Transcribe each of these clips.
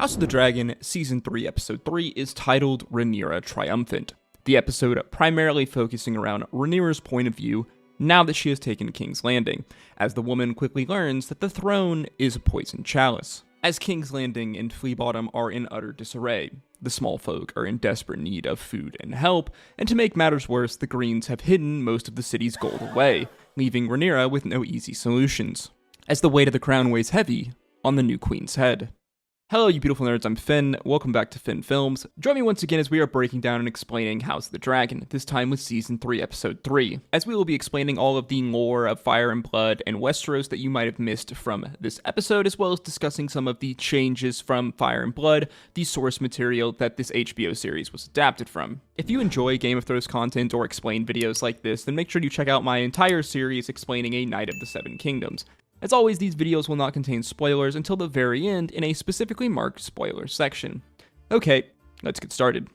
House of the Dragon Season 3 Episode 3 is titled Rhaenyra Triumphant, the episode primarily focusing around Rhaenyra's point of view now that she has taken King's Landing, as the woman quickly learns that the throne is a poisoned chalice. As King's Landing and Flea Bottom are in utter disarray, the small folk are in desperate need of food and help, and to make matters worse, the Greens have hidden most of the city's gold away, leaving Rhaenyra with no easy solutions, as the weight of the crown weighs heavy on the new queen's head. Hello you beautiful nerds, I'm Finn, welcome back to Finn Films. Join me once again as we are breaking down and explaining House of the Dragon, this time with Season 3 Episode 3, as we will be explaining all of the lore of Fire and Blood and Westeros that you might have missed from this episode, as well as discussing some of the changes from Fire and Blood, the source material that this HBO series was adapted from. If you enjoy Game of Thrones content or explain videos like this, then make sure you check out my entire series explaining A Knight of the Seven Kingdoms. As always, these videos will not contain spoilers until the very end in a specifically marked spoiler section. Okay, let's get started.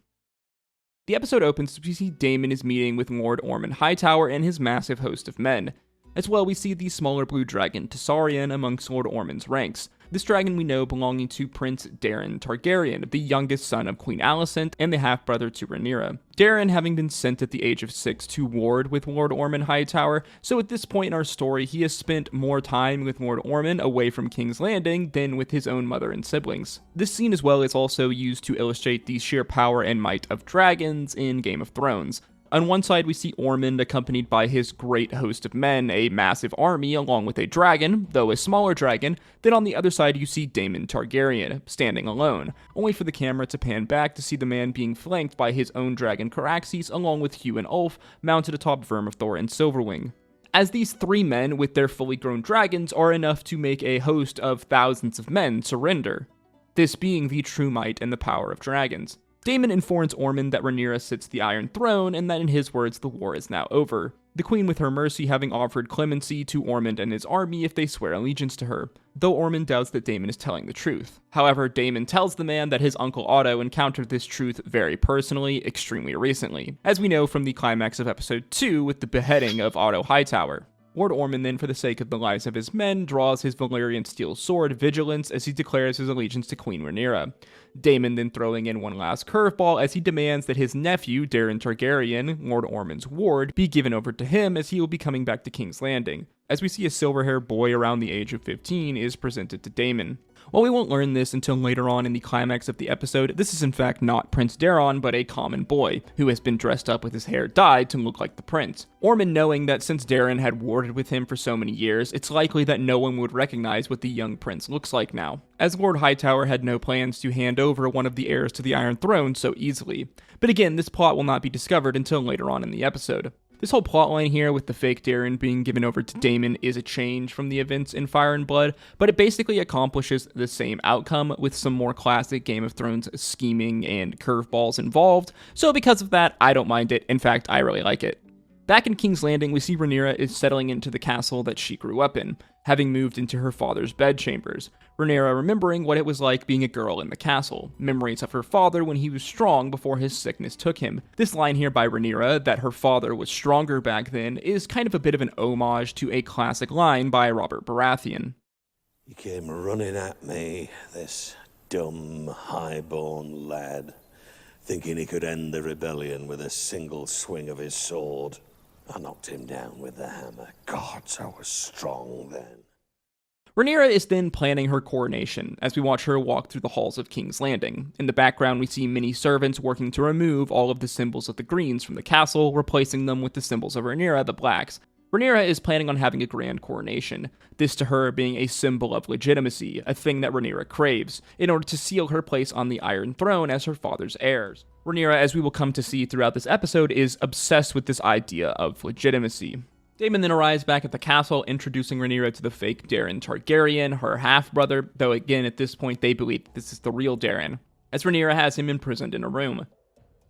The episode opens as we see Daemon is meeting with Lord Ormund Hightower and his massive host of men. As well, we see the smaller blue dragon Targaryen amongst Lord Ormund's ranks. This dragon we know belonging to Prince Daemon Targaryen, the youngest son of Queen Alicent and the half-brother to Rhaenyra. Daemon having been sent at the age of 6 to ward with Lord Ormund Hightower, so at this point in our story he has spent more time with Lord Ormund away from King's Landing than with his own mother and siblings. This scene as well is also used to illustrate the sheer power and might of dragons in Game of Thrones. On one side, we see Ormund accompanied by his great host of men, a massive army, along with a dragon, though a smaller dragon. Then on the other side, you see Daemon Targaryen, standing alone, only for the camera to pan back to see the man being flanked by his own dragon Caraxes, along with Hugh and Ulf, mounted atop Vermithor and Silverwing. As these three men, with their fully grown dragons, are enough to make a host of thousands of men surrender. This being the true might and the power of dragons. Daemon informs Ormund that Rhaenyra sits the Iron Throne, and that in his words, the war is now over. The Queen with her mercy having offered clemency to Ormund and his army if they swear allegiance to her, though Ormund doubts that Daemon is telling the truth. However, Daemon tells the man that his uncle Otto encountered this truth very personally, extremely recently, as we know from the climax of episode 2 with the beheading of Otto Hightower. Lord Ormund then, for the sake of the lives of his men, draws his Valyrian steel sword, Vigilance, as he declares his allegiance to Queen Rhaenyra. Daemon then throwing in one last curveball as he demands that his nephew, Daemon Targaryen, Lord Ormund's ward, be given over to him as he will be coming back to King's Landing. As we see a silver-haired boy around the age of 15 is presented to Daemon. While we won't learn this until later on in the climax of the episode, this is in fact not Prince Daemon, but a common boy, who has been dressed up with his hair dyed to look like the prince. Ormund knowing that since Daemon had warded with him for so many years, it's likely that no one would recognize what the young prince looks like now, as Lord Hightower had no plans to hand over one of the heirs to the Iron Throne so easily. But again, this plot will not be discovered until later on in the episode. This whole plotline here with the fake Daemon being given over to Daemon is a change from the events in Fire and Blood, but it basically accomplishes the same outcome with some more classic Game of Thrones scheming and curveballs involved, so because of that, I don't mind it. In fact, I really like it. Back in King's Landing, we see Rhaenyra is settling into the castle that she grew up in, having moved into her father's bedchambers. Rhaenyra remembering what it was like being a girl in the castle, memories of her father when he was strong before his sickness took him. This line here by Rhaenyra, that her father was stronger back then, is kind of a bit of an homage to a classic line by Robert Baratheon. He came running at me, this dumb, high-born lad, thinking he could end the rebellion with a single swing of his sword. I knocked him down with the hammer. Gods, I was strong then. Rhaenyra is then planning her coronation, as we watch her walk through the halls of King's Landing. In the background, we see many servants working to remove all of the symbols of the Greens from the castle, replacing them with the symbols of Rhaenyra, the Blacks. Rhaenyra is planning on having a grand coronation, this to her being a symbol of legitimacy, a thing that Rhaenyra craves, in order to seal her place on the Iron Throne as her father's heirs. Rhaenyra, as we will come to see throughout this episode, is obsessed with this idea of legitimacy. Daemon then arrives back at the castle, introducing Rhaenyra to the fake Daemon Targaryen, her half-brother, though again at this point they believe this is the real Daemon, as Rhaenyra has him imprisoned in a room.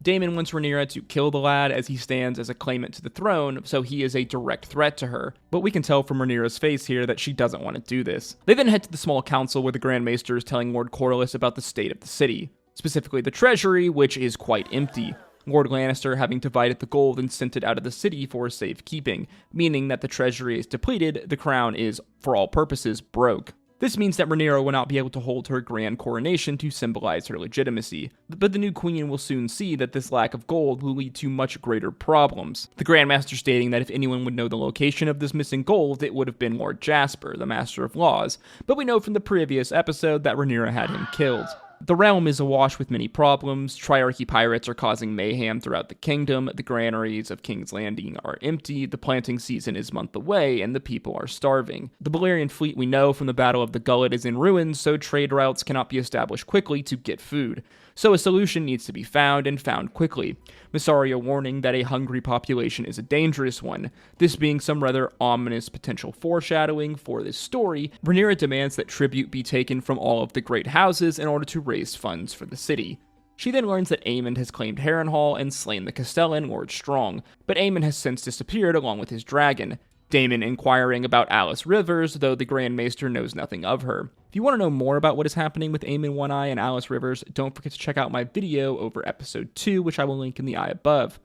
Daemon wants Rhaenyra to kill the lad as he stands as a claimant to the throne, so he is a direct threat to her, but we can tell from Rhaenyra's face here that she doesn't want to do this. They then head to the small council where the Grand Maester is telling Lord Corlys about the state of the city, specifically the treasury, which is quite empty. Lord Lannister having divided the gold and sent it out of the city for safekeeping, meaning that the treasury is depleted, the crown is, for all purposes, broke. This means that Rhaenyra will not be able to hold her grand coronation to symbolize her legitimacy, but the new queen will soon see that this lack of gold will lead to much greater problems. The Grandmaster stating that if anyone would know the location of this missing gold, it would have been Lord Jasper, the Master of Laws, but we know from the previous episode that Rhaenyra had him killed. The realm is awash with many problems. Triarchy pirates are causing mayhem throughout the kingdom, the granaries of King's Landing are empty, the planting season is month away, and the people are starving. The Balerian fleet we know from the Battle of the Gullet is in ruins, so trade routes cannot be established quickly to get food. So a solution needs to be found, and found quickly. Mysaria warning that a hungry population is a dangerous one. This being some rather ominous potential foreshadowing for this story, Rhaenyra demands that tribute be taken from all of the great houses in order to raise funds for the city. She then learns that Aemond has claimed Harrenhal and slain the Castellan Lord Strong, but Aemond has since disappeared along with his dragon. Daemon inquiring about Alice Rivers, though the Grand Maester knows nothing of her. If you want to know more about what is happening with Aemond One-Eye and Alice Rivers, don't forget to check out my video over episode 2, which I will link in the eye above.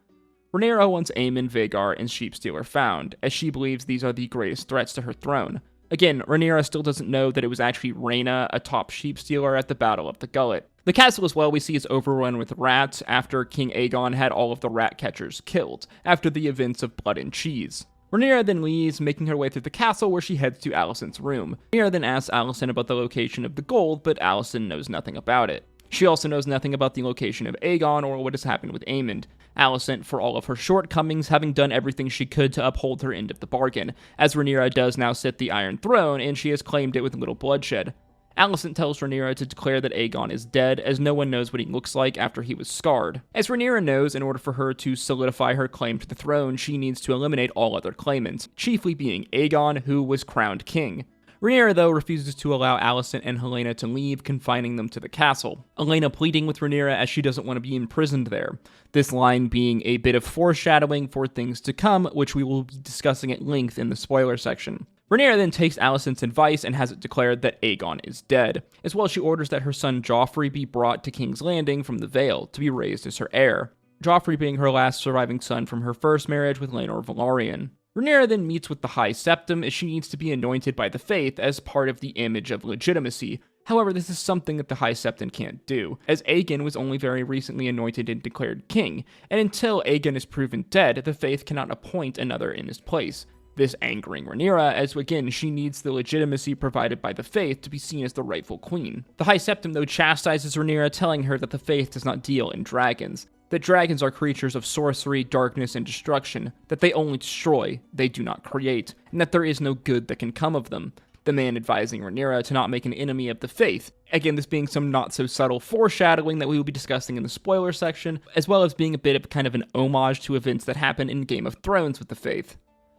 Rhaenyra wants Aemond, Vhagar, and Sheepstealer found, as she believes these are the greatest threats to her throne. Again, Rhaenyra still doesn't know that it was actually Rhaena, a top Sheepstealer, at the Battle of the Gullet. The castle as well we see is overrun with rats after King Aegon had all of the rat catchers killed, after the events of Blood and Cheese. Rhaenyra then leaves, making her way through the castle where she heads to Alicent's room. Rhaenyra then asks Alicent about the location of the gold, but Alicent knows nothing about it. She also knows nothing about the location of Aegon or what has happened with Aemond. Alicent, for all of her shortcomings, having done everything she could to uphold her end of the bargain, as Rhaenyra does now sit the Iron Throne, and she has claimed it with little bloodshed. Alicent tells Rhaenyra to declare that Aegon is dead, as no one knows what he looks like after he was scarred. As Rhaenyra knows, in order for her to solidify her claim to the throne, she needs to eliminate all other claimants, chiefly being Aegon, who was crowned king. Rhaenyra, though, refuses to allow Alicent and Helaena to leave, confining them to the castle. Helaena pleading with Rhaenyra as she doesn't want to be imprisoned there. This line being a bit of foreshadowing for things to come, which we will be discussing at length in the spoiler section. Rhaenyra then takes Alicent's advice and has it declared that Aegon is dead. As well, she orders that her son Joffrey be brought to King's Landing from the Vale, to be raised as her heir. Joffrey being her last surviving son from her first marriage with Laenor Velaryon. Rhaenyra then meets with the High Septim as she needs to be anointed by the Faith as part of the image of legitimacy. However, this is something that the High Septim can't do, as Aegon was only very recently anointed and declared king, and until Aegon is proven dead, the Faith cannot appoint another in his place. This angering Rhaenyra, as again, she needs the legitimacy provided by the Faith to be seen as the rightful queen. The High Septim, though, chastises Rhaenyra, telling her that the Faith does not deal in dragons, that dragons are creatures of sorcery, darkness, and destruction, that they only destroy, they do not create, and that there is no good that can come of them. The man advising Rhaenyra to not make an enemy of the Faith. Again, this being some not-so-subtle foreshadowing that we will be discussing in the spoiler section, as well as being a bit of kind of an homage to events that happen in Game of Thrones with the Faith.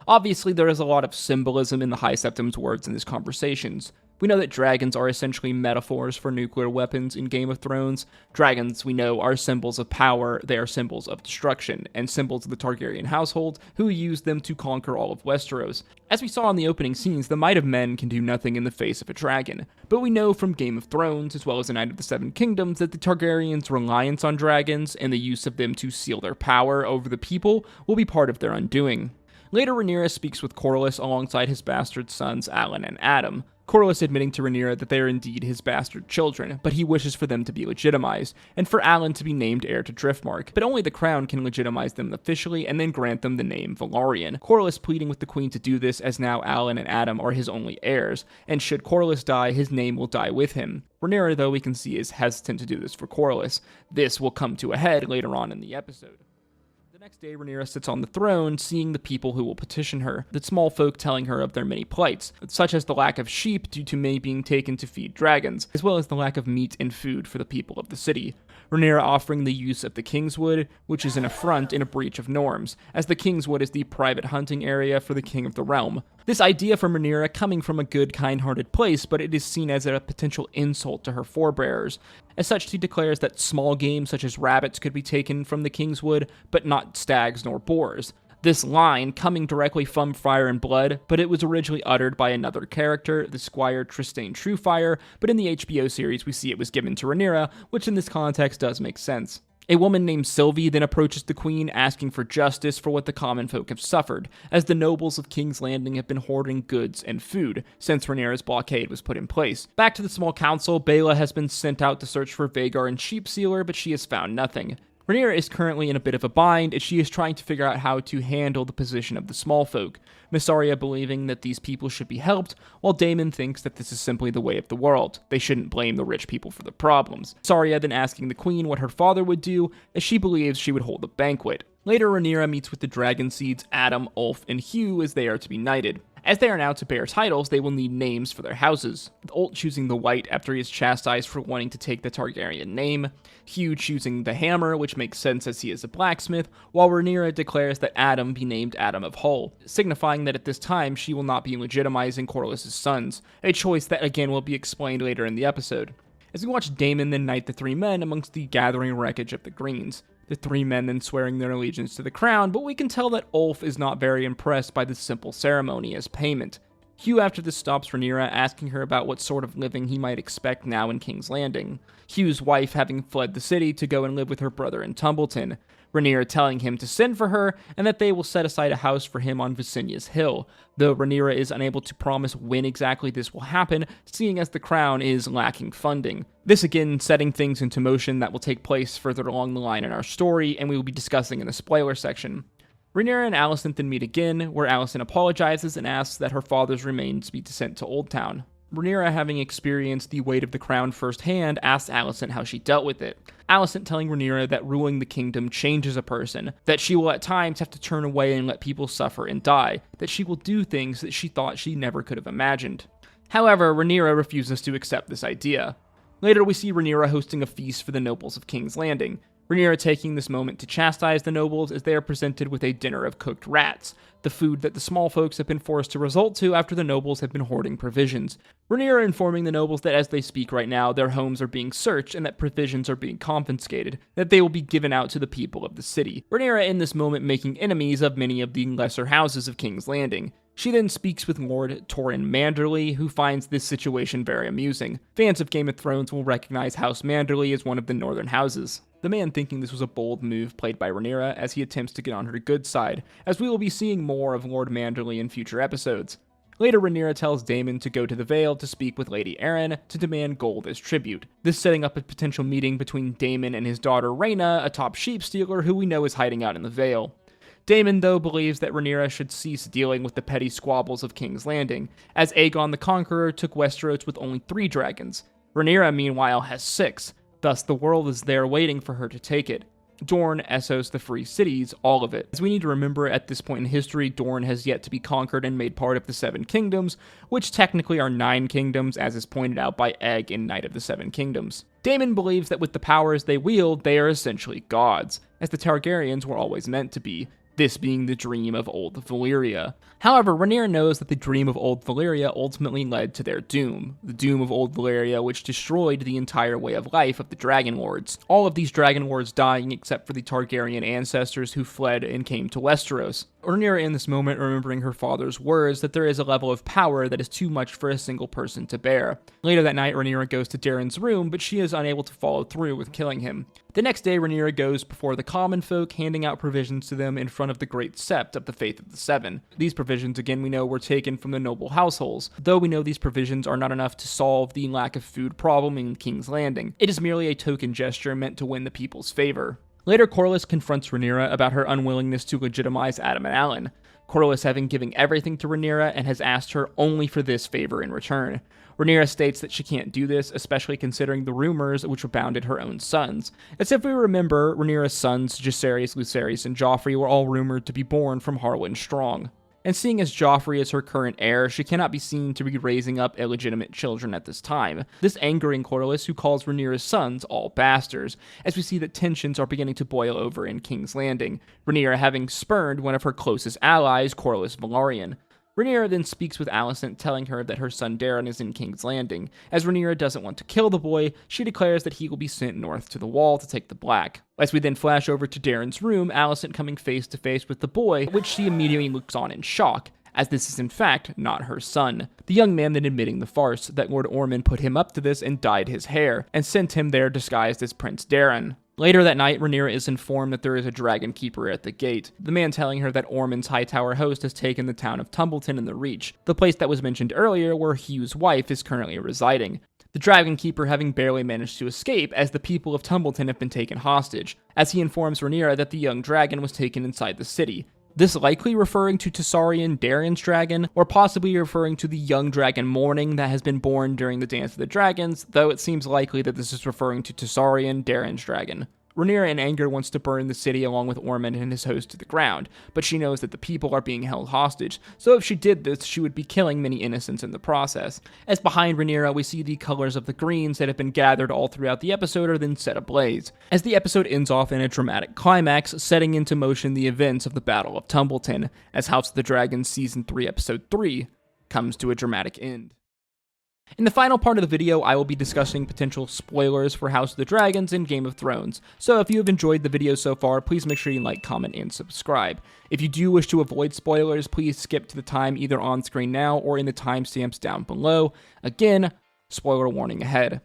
Obviously, there is a lot of symbolism in the High Septim's words in these conversations. We know that dragons are essentially metaphors for nuclear weapons in Game of Thrones. Dragons, we know, are symbols of power, they are symbols of destruction, and symbols of the Targaryen household, who used them to conquer all of Westeros. As we saw in the opening scenes, the might of men can do nothing in the face of a dragon, but we know from Game of Thrones, as well as the Night of the Seven Kingdoms, that the Targaryens' reliance on dragons, and the use of them to seal their power over the people, will be part of their undoing. Later, Rhaenyra speaks with Corlys alongside his bastard sons Alan and Adam. Corlys admitting to Rhaenyra that they are indeed his bastard children, but he wishes for them to be legitimized, and for Alan to be named heir to Driftmark, but only the crown can legitimize them officially and then grant them the name Velaryon. Corlys pleading with the queen to do this, as now Alan and Adam are his only heirs, and should Corlys die, his name will die with him. Rhaenyra, though, we can see is hesitant to do this for Corlys. This will come to a head later on in the episode. The next day, Rhaenyra sits on the throne, seeing the people who will petition her, the small folk telling her of their many plights, such as the lack of sheep due to many being taken to feed dragons, as well as the lack of meat and food for the people of the city. Rhaenyra offering the use of the Kingswood, which is an affront and a breach of norms, as the Kingswood is the private hunting area for the king of the realm. This idea from Rhaenyra coming from a good, kind-hearted place, but it is seen as a potential insult to her forebears. As such, she declares that small game such as rabbits could be taken from the Kingswood, but not stags nor boars. This line coming directly from Fire and Blood, but it was originally uttered by another character, the Squire Trystane Truefire, but in the HBO series we see it was given to Rhaenyra, which in this context does make sense. A woman named Sylvie then approaches the queen asking for justice for what the common folk have suffered, as the nobles of King's Landing have been hoarding goods and food since Rhaenyra's blockade was put in place. Back to the small council, Baela has been sent out to search for Vhagar and Sheepsealer, but she has found nothing. Rhaenyra is currently in a bit of a bind, as she is trying to figure out how to handle the position of the small folk, Miss Arya believing that these people should be helped, while Daemon thinks that this is simply the way of the world. They shouldn't blame the rich people for the problems. Miss Arya then asking the queen what her father would do, as she believes she would hold a banquet. Later, Rhaenyra meets with the Dragon Seeds Adam, Ulf, and Hugh as they are to be knighted. As they are now to bear titles, they will need names for their houses, with Ult choosing the White after he is chastised for wanting to take the Targaryen name, Hugh choosing the Hammer, which makes sense as he is a blacksmith, while Rhaenyra declares that Adam be named Adam of Hull, signifying that at this time she will not be legitimizing Corlys' sons, a choice that again will be explained later in the episode. As we watch Daemon then knight the three men amongst the gathering wreckage of the Greens, the three men then swearing their allegiance to the crown, but we can tell that Ulf is not very impressed by this simple ceremony as payment. Hugh after this stops Rhaenyra, asking her about what sort of living he might expect now in King's Landing, Hugh's wife having fled the city to go and live with her brother in Tumbleton, Rhaenyra telling him to send for her, and that they will set aside a house for him on Visenya's Hill, though Rhaenyra is unable to promise when exactly this will happen, seeing as the crown is lacking funding. This again setting things into motion that will take place further along the line in our story, and we will be discussing in the spoiler section. Rhaenyra and Alicent then meet again, where Alicent apologizes and asks that her father's remains be sent to Oldtown. Rhaenyra, having experienced the weight of the crown firsthand, asks Alicent how she dealt with it. Alicent telling Rhaenyra that ruling the kingdom changes a person, that she will at times have to turn away and let people suffer and die, that she will do things that she thought she never could have imagined. However, Rhaenyra refuses to accept this idea. Later, we see Rhaenyra hosting a feast for the nobles of King's Landing, Rhaenyra taking this moment to chastise the nobles as they are presented with a dinner of cooked rats, the food that the small folks have been forced to resort to after the nobles have been hoarding provisions. Rhaenyra informing the nobles that as they speak right now, their homes are being searched and that provisions are being confiscated, that they will be given out to the people of the city. Rhaenyra in this moment making enemies of many of the lesser houses of King's Landing. She then speaks with Lord Torrhen Manderly, who finds this situation very amusing. Fans of Game of Thrones will recognize House Manderly as one of the northern houses. The man thinking this was a bold move played by Rhaenyra as he attempts to get on her good side, as we will be seeing more of Lord Manderly in future episodes. Later, Rhaenyra tells Daemon to go to the Vale to speak with Lady Arryn to demand gold as tribute. This setting up a potential meeting between Daemon and his daughter Rhaena, a top sheep stealer who we know is hiding out in the Vale. Daemon, though, believes that Rhaenyra should cease dealing with the petty squabbles of King's Landing, as Aegon the Conqueror took Westeros with only 3 dragons. Rhaenyra, meanwhile, has 6. Thus, the world is there waiting for her to take it. Dorne, Essos, the Free Cities, all of it. As we need to remember, at this point in history, Dorne has yet to be conquered and made part of the 7 Kingdoms, which technically are 9 kingdoms, as is pointed out by Egg in Knight of the 7 Kingdoms. Daemon believes that with the powers they wield, they are essentially gods, as the Targaryens were always meant to be, this being the dream of Old Valyria. However, Rhaenyra knows that the dream of Old Valyria ultimately led to their doom, the doom of Old Valyria, which destroyed the entire way of life of the Dragon Lords. All of these Dragon Lords dying except for the Targaryen ancestors who fled and came to Westeros. Rhaenyra in this moment remembering her father's words that there is a level of power that is too much for a single person to bear. Later that night, Rhaenyra goes to Daemon's room, but she is unable to follow through with killing him. The next day, Rhaenyra goes before the common folk, handing out provisions to them in front of the Great Sept of the Faith of the Seven. These provisions, again, we know were taken from the noble households, though we know these provisions are not enough to solve the lack of food problem in King's Landing. It is merely a token gesture meant to win the people's favor. Later, Corlys confronts Rhaenyra about her unwillingness to legitimize Adam and Alan, Corlys having given everything to Rhaenyra and has asked her only for this favor in return. Rhaenyra states that she can't do this, especially considering the rumors which abounded her own sons. As if we remember, Rhaenyra's sons, Jacaerys, Lucerys, and Joffrey were all rumored to be born from Harwin Strong. And seeing as Joffrey is her current heir, she cannot be seen to be raising up illegitimate children at this time. This angering Corlys, who calls Rhaenyra's sons all bastards, as we see that tensions are beginning to boil over in King's Landing, Rhaenyra having spurned one of her closest allies, Corlys Velaryon. Rhaenyra then speaks with Alicent, telling her that her son Daemon is in King's Landing. As Rhaenyra doesn't want to kill the boy, she declares that he will be sent north to the Wall to take the Black. As we then flash over to Daemon's room, Alicent coming face to face with the boy, which she immediately looks on in shock, as this is in fact not her son. The young man then admitting the farce, that Lord Ormund put him up to this and dyed his hair, and sent him there disguised as Prince Daemon. Later that night, Rhaenyra is informed that there is a dragon keeper at the gate, the man telling her that Ormund's Hightower host has taken the town of Tumbleton in the Reach, the place that was mentioned earlier where Hugh's wife is currently residing. The dragon keeper having barely managed to escape as the people of Tumbleton have been taken hostage, as he informs Rhaenyra that the young dragon was taken inside the city. This likely referring to Targaryen Daemon's dragon, or possibly referring to the young dragon Morning that has been born during the Dance of the Dragons, though it seems likely that this is referring to Targaryen Daemon's dragon. Rhaenyra in anger wants to burn the city along with Ormund and his host to the ground, but she knows that the people are being held hostage, so if she did this, she would be killing many innocents in the process. As behind Rhaenyra, we see the colors of the greens that have been gathered all throughout the episode are then set ablaze, as the episode ends off in a dramatic climax, setting into motion the events of the Battle of Tumbleton, as House of the Dragon Season 3 Episode 3 comes to a dramatic end. In the final part of the video, I will be discussing potential spoilers for House of the Dragons and Game of Thrones, so if you have enjoyed the video so far, please make sure you like, comment, and subscribe. If you do wish to avoid spoilers, please skip to the time either on screen now or in the timestamps down below. Again, spoiler warning ahead.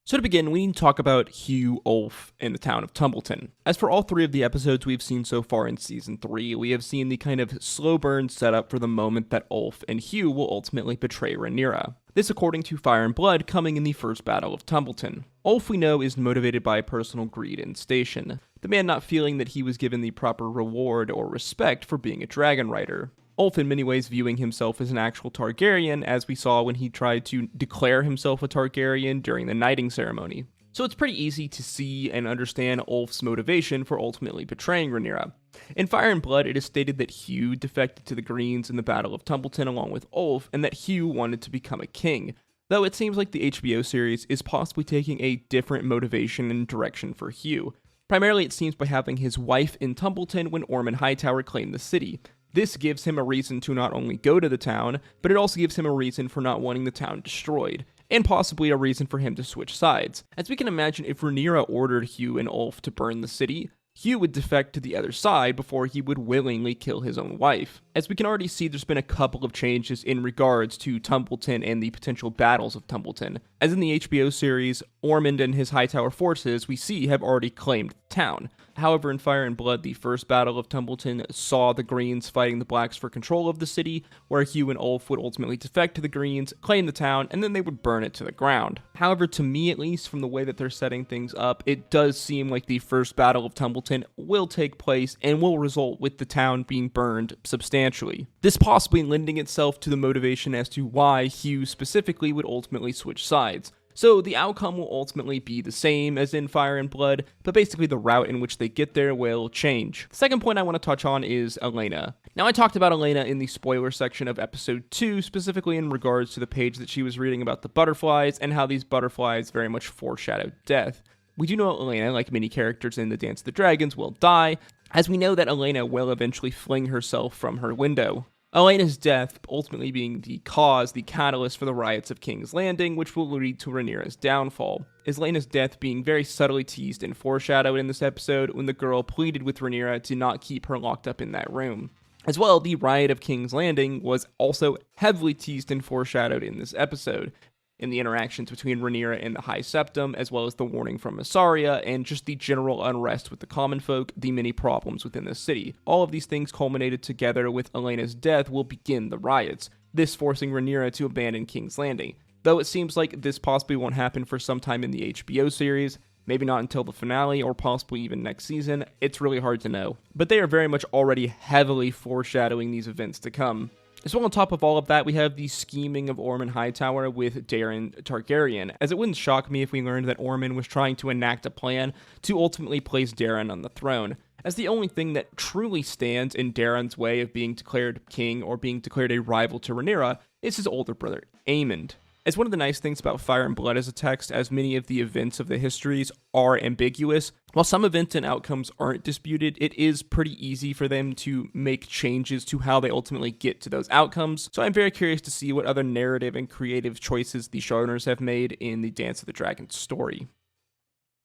So to begin, we need to talk about Hugh, Ulf, and the town of Tumbleton. As for all three of the episodes we've seen so far in Season 3, we have seen the kind of slow burn setup for the moment that Ulf and Hugh will ultimately betray Rhaenyra. This according to Fire and Blood coming in the first battle of Tumbleton. Ulf, we know, is motivated by personal greed and station, the man not feeling that he was given the proper reward or respect for being a dragon rider. Ulf in many ways viewing himself as an actual Targaryen, as we saw when he tried to declare himself a Targaryen during the knighting ceremony. So it's pretty easy to see and understand Ulf's motivation for ultimately betraying Rhaenyra. In Fire and Blood, it is stated that Hugh defected to the Greens in the Battle of Tumbleton along with Ulf, and that Hugh wanted to become a king, though it seems like the HBO series is possibly taking a different motivation and direction for Hugh. Primarily, it seems by having his wife in Tumbleton when Ormund Hightower claimed the city. This gives him a reason to not only go to the town, but it also gives him a reason for not wanting the town destroyed, and possibly a reason for him to switch sides. As we can imagine, if Rhaenyra ordered Hugh and Ulf to burn the city, Hugh would defect to the other side before he would willingly kill his own wife. As we can already see, there's been a couple of changes in regards to Tumbleton and the potential battles of Tumbleton. As in the HBO series, Ormund and his Hightower forces, we see, have already claimed the town. However, in Fire and Blood, the first battle of Tumbleton saw the Greens fighting the Blacks for control of the city, where Hugh and Ulf would ultimately defect to the Greens, claim the town, and then they would burn it to the ground. However, to me at least, from the way that they're setting things up, it does seem like the first battle of Tumbleton will take place and will result with the town being burned substantially. This possibly lending itself to the motivation as to why Hugh specifically would ultimately switch sides. So the outcome will ultimately be the same as in Fire and Blood, but basically the route in which they get there will change. The second point I want to touch on is Elena. Now, I talked about Elena in the spoiler section of episode 2, specifically in regards to the page that she was reading about the butterflies and how these butterflies very much foreshadowed death. We do know Elena, like many characters in the Dance of the Dragons, will die, as we know that Elena will eventually fling herself from her window. Elena's death ultimately being the catalyst for the riots of King's Landing, which will lead to Rhaenyra's downfall. Elena's death being very subtly teased and foreshadowed in this episode when the girl pleaded with Rhaenyra to not keep her locked up in that room. As well, the riot of King's Landing was also heavily teased and foreshadowed in this episode, in the interactions between Rhaenyra and the High Septum, as well as the warning from Mysaria, and just the general unrest with the common folk, the many problems within the city. All of these things culminated together with Elena's death will begin the riots, this forcing Rhaenyra to abandon King's Landing. Though it seems like this possibly won't happen for some time in the HBO series, maybe not until the finale, or possibly even next season, it's really hard to know. But they are very much already heavily foreshadowing these events to come. As well, on top of all of that, we have the scheming of Ormund Hightower with Daemon Targaryen, as it wouldn't shock me if we learned that Ormund was trying to enact a plan to ultimately place Daemon on the throne, as the only thing that truly stands in Daemon's way of being declared king or being declared a rival to Rhaenyra is his older brother, Aemond. As one of the nice things about Fire and Blood as a text, as many of the events of the histories are ambiguous, while some events and outcomes aren't disputed, it is pretty easy for them to make changes to how they ultimately get to those outcomes. So I'm very curious to see what other narrative and creative choices the showrunners have made in the Dance of the Dragons story.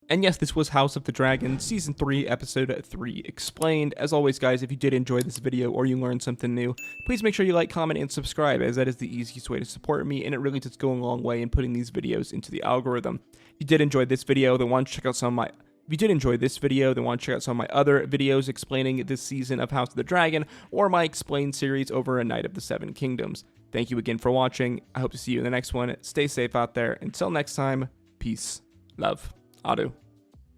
And yes, this was House of the Dragon, Season 3, Episode 3 Explained. As always, guys, if you did enjoy this video or you learned something new, please make sure you like, comment, and subscribe, as that is the easiest way to support me, and it really does go a long way in putting these videos into the algorithm. If you did enjoy this video, then want to check out some of my other videos explaining this season of House of the Dragon, or my Explained series over A Knight of the Seven Kingdoms. Thank you again for watching. I hope to see you in the next one. Stay safe out there. Until next time, peace, love, Adu.